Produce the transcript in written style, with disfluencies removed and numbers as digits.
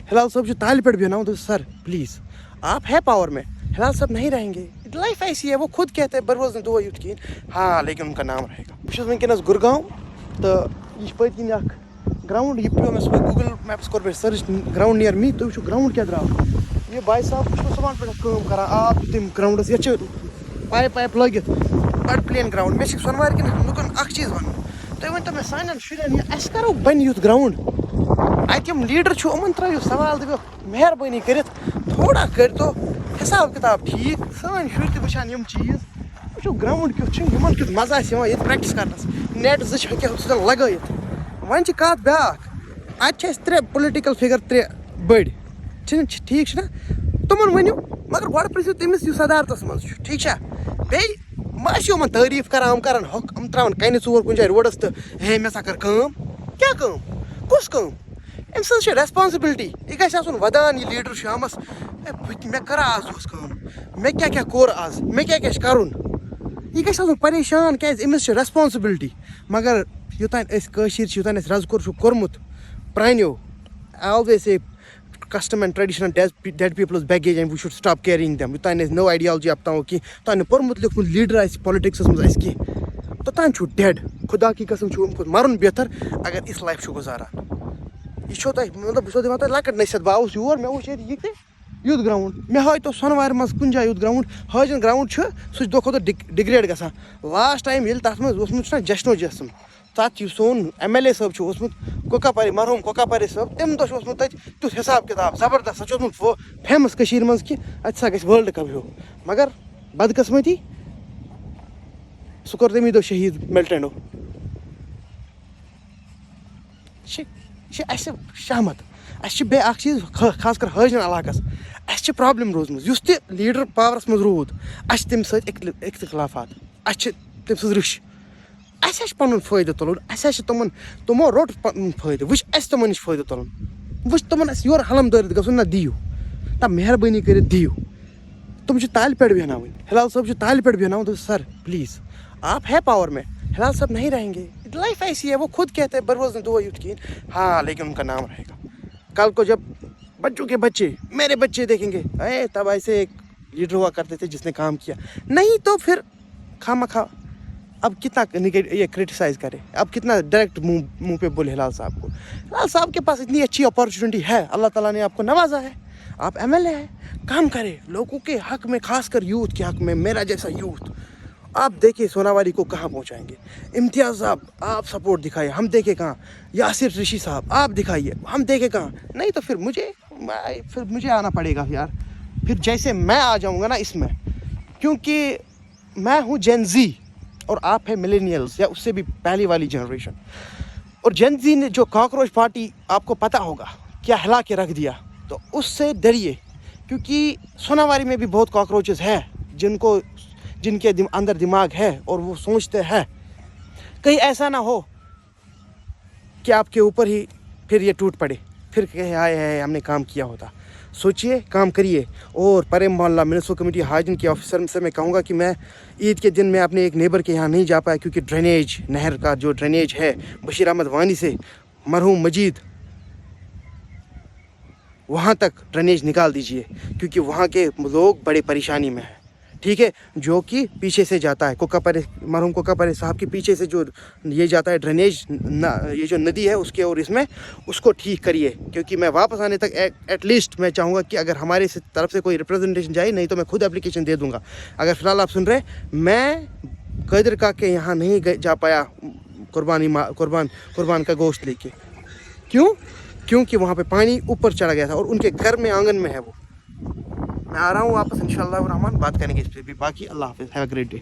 हिलाल साहब जो ताल पे भी ना तो सर प्लीज़ आप है पावर में, हिलाल साहब नहीं रहेंगे, लाइफ ऐसी है, वो खुद कहते हैं बरोज दुआ युत कहीं हाँ लेकिन उनका नाम रहेगा। बस वनकस गुरगांव तो यह पत किन ग्राउंड यह पे मैं गूगल मैप्स कोर पे सर्च ग्राउंड नियर मी तो ग्राउंड क्या द्राव ये भाई साहब सुबह पे कर आप तम ग्राउंडस ये पाइप लगित बड़ प्लेन ग्राउंड मे सोनवार कि लुकन अख चीज वन तुम वन मे सान शुरन अस करो बन युत ग्राउंड अत लीडर उमन त्रो सवाल दपो मेहरबानी कर थोड़ा कर तो हिसाब किताब ठीक सान शुर त वुचान यम चीज वो ग्राउंड क्युत क्युत मजा ये प्रैक्टिस करनस नेट जो लगत वन कत ब्या अत त्रे पोलिटिकल फिगर त्रे बड़ ठीक ना तुमन वनु मगर गो पृथ्व तमिस सदारतस मज ठीक बे मन तारीफ करान हम त्रावन कन चोर कुछ जाए रोडस तो हे मे सा कर क्या कुस अम सज रेस्पॉन्सिबिलिटी यह गन वदान यह लीडर शामस मे कर आज मे क्या कोर आज मे क्या कर यह गन परेशान क्या अमिस रेस्पॉन्सिबिलिटी मगर युतान युतान रजकोर कोर्मुत प्रानियो always say custom and tradition and dead people's baggage and we should stop carrying them युतान no ideology अपनाओ कि तान पोर्मुत लिखमुत लीडर आइस पॉलिटिक्स मज कि तो तान छु डेड खुदा की कसम छु मरुन बेहतर अगर इस लाइफ छु गुजारान यह मतलब बस दिवान लकट नसीहत बह आस योर मे वो ये युद्ध ग्राउंड मे हाय तो सोनवार मज कुछ जाए युद्ध ग्राउंड हाजन ग्राउंड सह दो खुद डिग्रेड गसान लास्ट टाइम ये तथ मज जश्नो जस्म तथ सोन MLA साहब कोकापारी मरहूम कोकापारी साहब तम दो तुथ हिसाब किताब जबरदस्त सह फेमस मज कि अत ग वर्ल्ड कप हो मगर बदकस्मती सह कोर तमी दो शहीद मिलिटेंटो शहमत अख चीज खास कर हाजन इलाकस अस प्रॉब्लम रोजम लीडर पावरस मज रूद तम इख्तिलाफात तम रिश अस पन फायदे तुलन तमो रोट फायदे वुच तमन नश फायदे तुलन वुच तमन योर हलम दरित गो ना दियो ना मेहरबानी कर दियो तुम ताल पे बेहना हिलाल साहब ताल पे बेहना तो सर प्लीज़ आप है पावर में, हिलाल साहब नहीं रहेंगे, लाइफ ऐसी है, वो खुद कहते हैं बरोज दुआ युत कहीं हाँ लेकिन उनका नाम रहेगा। कल को जब बच्चों के बच्चे मेरे बच्चे देखेंगे अरे तब ऐसे एक लीडर हुआ करते थे जिसने काम किया, नहीं तो फिर खामखा अब कितना ये क्रिटिसाइज़ करे, अब कितना डायरेक्ट मुंह पे बोले हिलाल साहब को। हिलाल साहब के पास इतनी अच्छी अपॉर्चुनिटी है, अल्लाह ताला ने आपको नवाजा है, आप MLA हैं, काम करें लोगों के हक में, खासकर यूथ के हक में। मेरा जैसा यूथ आप देखिए सोनावारी को कहाँ पहुँचाएंगे। इम्तियाज़ साहब आप सपोर्ट दिखाइए, हम देखें कहाँ। यासिर ऋषि साहब आप दिखाइए, हम देखें कहाँ। नहीं तो फिर मुझे आना पड़ेगा यार, फिर जैसे मैं आ जाऊँगा ना इसमें, क्योंकि मैं हूँ जेन ज़ी और आप है मिलेनियल्स या उससे भी पहली वाली जनरेशन। और जेन ज़ी ने जो कॉकरोच पार्टी आपको पता होगा क्या हिला के रख दिया, तो उससे डरिए, क्योंकि सोनावारी में भी बहुत कॉकरोचेस हैं जिनके अंदर दिमाग है और वो सोचते हैं कहीं ऐसा ना हो कि आपके ऊपर ही फिर ये टूट पड़े, फिर कहे हाय हमने काम किया होता। सोचिए, काम करिए। और परे मोहल्ला म्यूनसिपल कमेटी हाजन के ऑफिसर से मैं कहूँगा कि मैं ईद के दिन में अपने एक नेबर के यहाँ नहीं जा पाया, क्योंकि ड्रेनेज, नहर का जो ड्रेनेज है बशीर अहमद वानी से मरहूम मजीद, वहाँ तक ड्रेनेज निकाल दीजिए, क्योंकि वहाँ के लोग बड़े परेशानी में हैं। ठीक है, जो कि पीछे से जाता है मरहूम कोकापरे साहब के पीछे से जो ये जाता है ड्रेनेज, ये जो नदी है उसके, और इसमें उसको ठीक करिए, क्योंकि मैं वापस आने तक एटलीस्ट मैं चाहूँगा कि अगर हमारे तरफ से कोई रिप्रेजेंटेशन जाए, नहीं तो मैं खुद एप्लीकेशन दे दूँगा। अगर फ़िलहाल आप सुन रहे, मैं कैदर का के यहाँ नहीं जा पाया कुर्बान का गोश्त लेके। क्योंकि वहाँ पे पानी ऊपर चढ़ा गया था और उनके घर में, आंगन में है वो। मैं आ रहा हूँ वापस इंशाअल्लाह रहमान, बात करेंगे इस पर भी। बाकी अल्लाह हाफ़िज़, हैव अ ग्रेट डे।